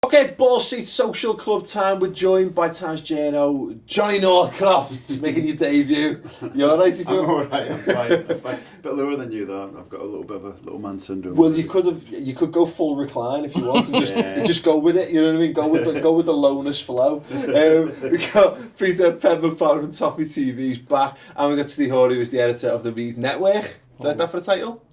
Okay, it's Ball Street Social Club time. We're joined by Taz Jano, Johnny Northcroft, making your debut. You alright? I'm alright, I'm fine. A bit lower than you though. I've got a little bit of a little man syndrome. Well, you could go full recline if you want, and just go with it. You know what I mean? Go with the lowness flow. We got Peter Pedman from Toffee TV's back, and we got Steve Hoare, who's the editor of the Reed Network. Is that for a title?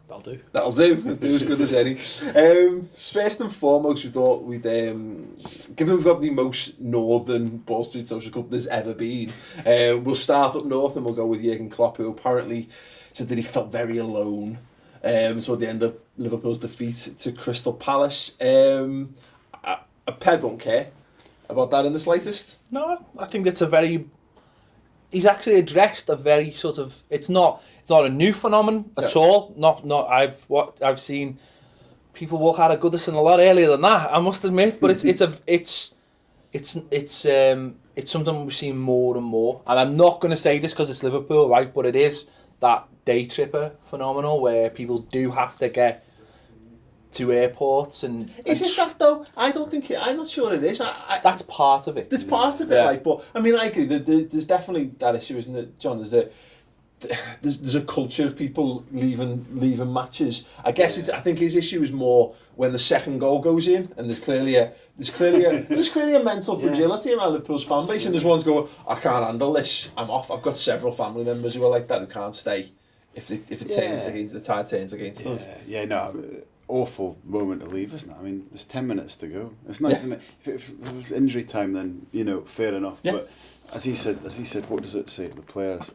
That'll do as good as any. First and foremost, we thought we'd, given we've got the most northern Ball Street Social Club there's ever been, we'll start up north and we'll go with Jurgen Klopp, who apparently said that he felt very alone. So at the end of Liverpool's defeat to Crystal Palace. Ped won't care about that in the slightest. No, I think it's a very... He's actually addressed a very sort of... It's not a new phenomenon at all. I've seen people walk out of Goodison a lot earlier than that, I must admit. But it's something we've seen more and more. And I'm not going to say this because it's Liverpool, right? But it is that day tripper phenomenon where people do have to get to airports and... Is it that though? I'm not sure it is. That's part of it. It's part of it, yeah. But I mean, I agree. There's definitely that issue, isn't it, John? There's a culture of people leaving matches. I guess I think his issue is more when the second goal goes in, and there's clearly a mental fragility around Liverpool's fan base, and there's ones go, I can't handle this, I'm off. I've got several family members who are like that who can't stay if turns against the tide turns against them. Awful moment to leave, isn't it? I mean, there's 10 minutes to go. It's not even if it was injury time, then fair enough. Yeah. But as he said, what does it say to the players?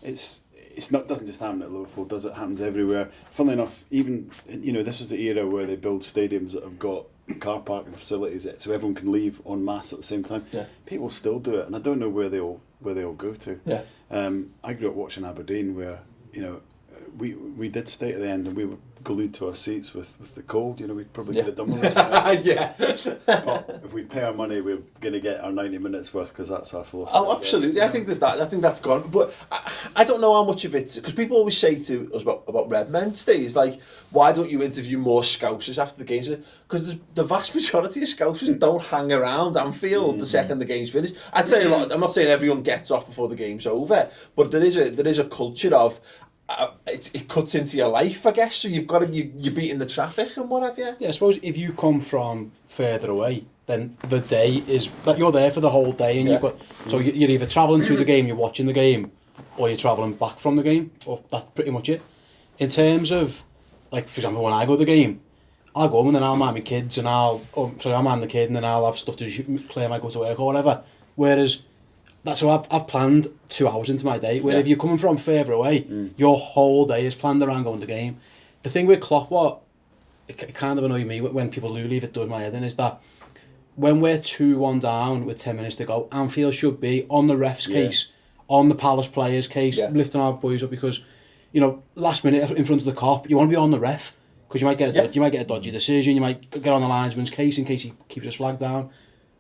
It's not doesn't just happen at Liverpool, does it? Happens everywhere. Funnily enough, even this is the era where they build stadiums that have got car parking facilities, so everyone can leave en masse at the same time. Yeah. People still do it, and I don't know where they all go to. Yeah. I grew up watching Aberdeen, where we did stay to the end, and we were glued to our seats with the cold. We'd probably get it done with it. Yeah. But if we pay our money, we're going to get our 90 minutes worth, because that's our philosophy. Oh, absolutely. I think there's that. I think that's gone. But I don't know how much of it, because people always say to us about Redmen stays, like, why don't you interview more Scousers after the games? Because the vast majority of Scousers don't hang around Anfield the second the game's finished. I'd say a lot. I'm not saying everyone gets off before the game's over, but there is a culture of it cuts into your life, I guess. So you've got you're beating the traffic and what have you. Yeah, I suppose if you come from further away, then the day is that you're there for the whole day, and you've got you're either travelling to the game, you're watching the game, or you're travelling back from the game. Or that's pretty much it. In terms of, like, for example, when I go to the game, I'll go home and then I'll mind my kids, and I'll mind the kid, and then I'll have stuff to play. I might go to work or whatever. Whereas that's what I've planned 2 hours into my day. Where if you're coming from further away, your whole day is planned around going to the game. The thing with Klopp, it kind of annoys me when people do leave, it does my head in, is that when we're 2-1 down with 10 minutes to go, Anfield should be on the ref's case, on the Palace players' case, lifting our boys up, because last minute in front of the cop, you want to be on the ref, because you might get a dodgy decision, you might get on the linesman's case in case he keeps his flag down.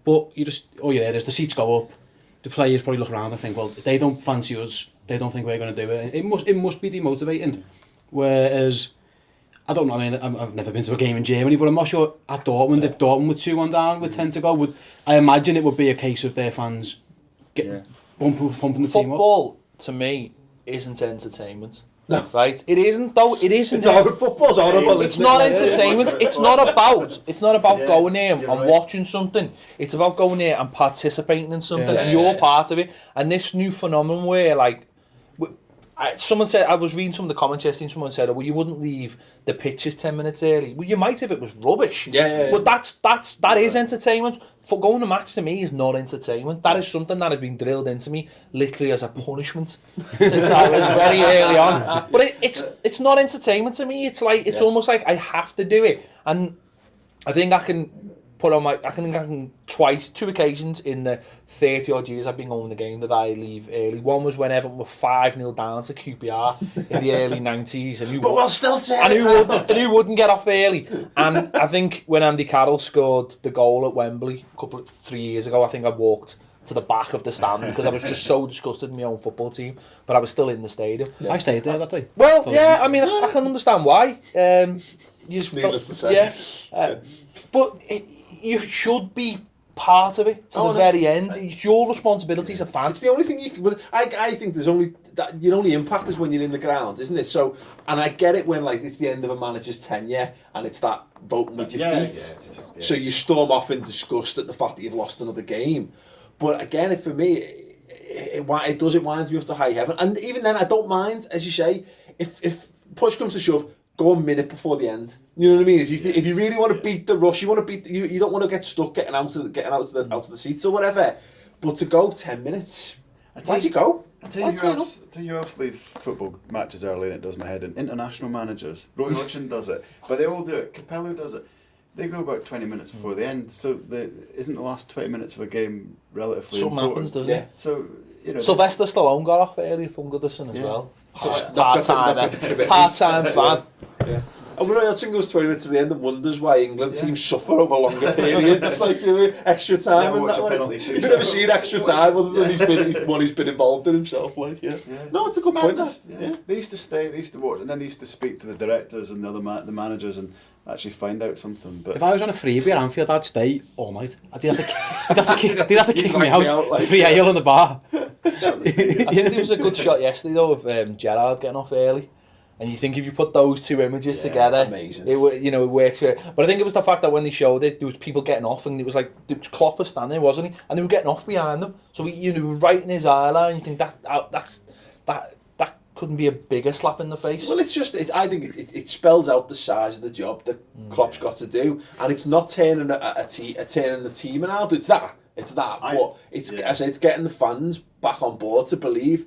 But you're there, the seats go up. The players probably look around and think, well, if they don't fancy us, they don't think we're going to do it. It must be demotivating. Whereas, I don't know, I mean, I've never been to a game in Germany, but I'm not sure at Dortmund, if Dortmund were 2-1 down with 10 to go, I imagine it would be a case of their fans pumping the team up. Football, to me, isn't entertainment. No. Right? It isn't though. It isn't. Football's horrible. It's not entertainment. It's not about going there and watching something. It's about going there and participating in something, and you're part of it. And this new phenomenon where, like, someone said, I was reading some of the comments yesterday, and someone said, well, you wouldn't leave the pitches 10 minutes early. Well, you might if it was rubbish. But that is entertainment. For going to match, to me, is not entertainment. That is something that has been drilled into me literally as a punishment since I was very early on. But it's not entertainment to me. It's like almost like I have to do it. And I think I can put on I can two occasions in the 30 odd years I've been going to the game that I leave early. One was when Everton were 5-0 down to QPR in the early 90s, and who wouldn't get off early. And I think when Andy Carroll scored the goal at Wembley 3 years ago, I think I walked to the back of the stand because I was just so disgusted in my own football team, but I was still in the stadium. I stayed there that day. Well, I mean, I can understand why. you just Needless to say. But you should be part of it to the very end. It's your responsibility as a fan. It's the only thing you can... But I think there's only... that your only impact is when you're in the ground, isn't it? So, and I get it when, like, it's the end of a manager's tenure and it's that voting with your feet. So you storm off in disgust at the fact that you've lost another game. But again, for me, it winds me up to high heaven. And even then, I don't mind, as you say, if push comes to shove, go a minute before the end. You know what I mean? If you really want to beat the rush, you want to beat you don't want to get stuck getting out of the seats or whatever. But to go 10 minutes, why'd you go? I tell you who else leaves football matches early and it does my head in. International managers. Roy Hodgson does it, but they all do it. Capello does it. They go about 20 minutes before the end, so isn't the last 20 minutes of a game relatively something important? Happens, doesn't it? So, you know, Sylvester Stallone got off early from Goodison as well. Part-time fan. Yeah. And when Roy Hodgson goes 20 minutes to the end and wonders why England teams suffer over longer periods, like, you know, extra time. Never watched a penalty shoot. He's never seen extra time other than he's been involved in himself. Like, no, it's a good point. They used to stay, they used to watch, and then they used to speak to the directors and the other the managers and actually find out something. But if I was on a freebie at Anfield, I'd stay all night. They'd have to kick me out. Like, free ale in the bar. I think there was a good shot yesterday though of Gerrard getting off early. And you think if you put those two images together, amazing. It works. But I think it was the fact that when they showed it, there was people getting off, and it was like Klopp was standing there, wasn't he? And they were getting off behind them. So he was right in his eye line. You think that couldn't be a bigger slap in the face. Well, it's just I think it spells out the size of the job that Klopp's got to do, and it's not turning a team around. It's that. But it's I say it's getting the fans back on board to believe.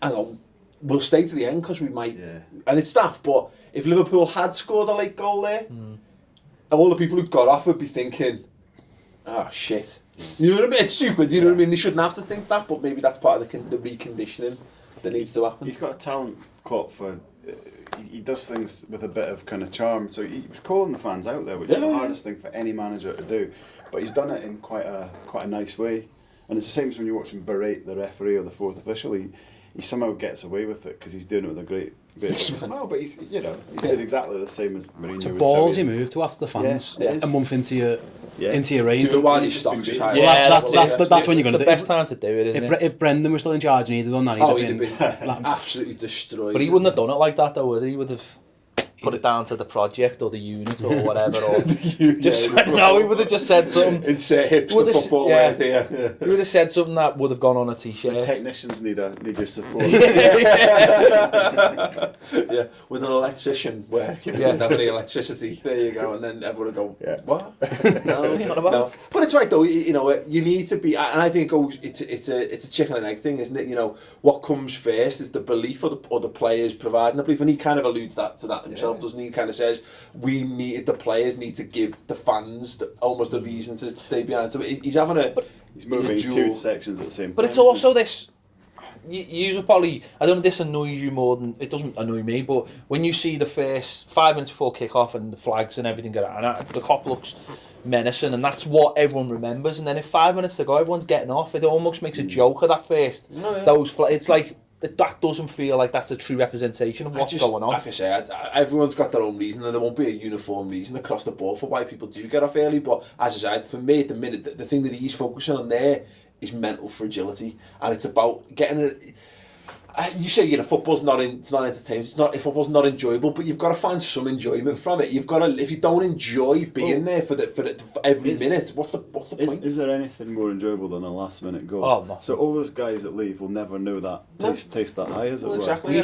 Hang on. We'll stay to the end because we might, and it's daft. But if Liverpool had scored a late goal there, all the people who got off would be thinking, "Oh shit," you know what I mean? It's stupid. You know what I mean? They shouldn't have to think that, but maybe that's part of the reconditioning that needs to happen. He's got a talent, Klopp, for he does things with a bit of kind of charm. So he was calling the fans out there, which is the hardest thing for any manager to do. But he's done it in quite a nice way. And it's the same as when you watch him berate the referee or the fourth official. He somehow gets away with it because he's doing it with a great smile. But he did exactly the same as Mourinho. It's a ballsy move to after the fans a month into your reign. Do it while your stock is high. That's when you're going to do it. The best time to do it, isn't it? If Brendan was still in charge and he'd have done that, he'd have been absolutely destroyed. But he wouldn't have done it like that though, would he? He would have put it down to the project or the unit or whatever, or he would have just said something. Insert hipster football right here. He would have said something that would have gone on a t-shirt. The technicians need your support. With an electrician working, you didn't have any electricity. There you go, and then everyone will go, what? No. But it's right though. You need to be, and I think it's a chicken and egg thing, isn't it? You know, what comes first is the belief or the players providing the belief, and he kind of alludes to that himself. Doesn't he? Kind of says the players need to give the fans almost a reason to stay behind. So he's moving two sections at the same time. But it's also this. You probably, I don't know if this annoys you more than it doesn't annoy me. But when you see the first 5 minutes before kick-off and the flags and everything go out, and the cop looks menacing, and that's what everyone remembers. And then if 5 minutes to go, everyone's getting off. It almost makes a joke of that first. It's like. That doesn't feel like that's a true representation of what's going on. Like I say, everyone's got their own reason, and there won't be a uniform reason across the board for why people do get off early. But as I said, for me at the minute, the thing that he's focusing on there is mental fragility, and it's about getting. You say football's not entertainment. Football's not enjoyable, but you've got to find some enjoyment from it. You've got to. If you don't enjoy being there for every minute, what's the point? Is there anything more enjoyable than a last minute goal? Oh, no. So all those guys that leave will never know that taste that high, as it were. Exactly.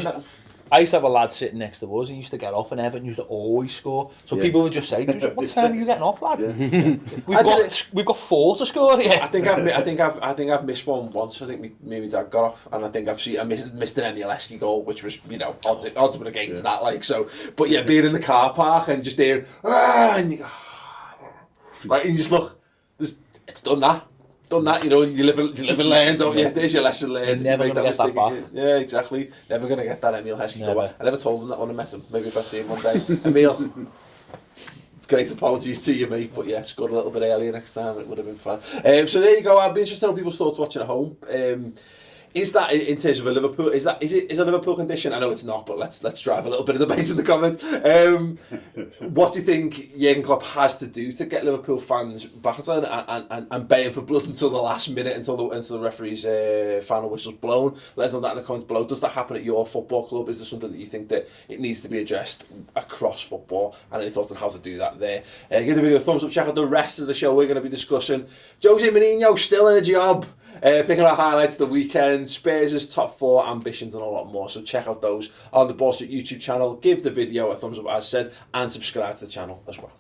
I used to have a lad sitting next to us. He used to get off, and Everton used to always score. So people would just say, "What time are you getting off, lad? We've got 4 to score here." I think I've missed one once. I think my dad got off, and I think I missed an Emileski goal, which was odds were against that. Like so, but being in the car park and just hearing and you just look, it's done that. And you live and learn, don't you? There's your lesson learned. You're never going to get that back. Yeah, exactly. Never going to get that Emile Heskey goal. I never told him that when I met him. Maybe if I see him one day. Emile, great apologies to you, mate. But scored a little bit earlier next time. It would have been fun. So there you go. I'd be interested in people's thoughts watching at home. Is that in terms of a Liverpool? Is it a Liverpool condition? I know it's not, but let's drive a little bit of debate in the comments. What do you think Jurgen Klopp has to do to get Liverpool fans back on and baying for blood until the last minute, until the referee's final whistle's blown? Let us know that in the comments below. Does that happen at your football club? Is there something that you think that it needs to be addressed across football? And any thoughts on how to do that there? Give the video a thumbs up. Check out the rest of the show. We're going to be discussing Jose Mourinho still in a job. Picking our highlights of the weekend, Spurs' top 4 ambitions and a lot more. So check out those on the Ball Street YouTube channel. Give the video a thumbs up as said and subscribe to the channel as well.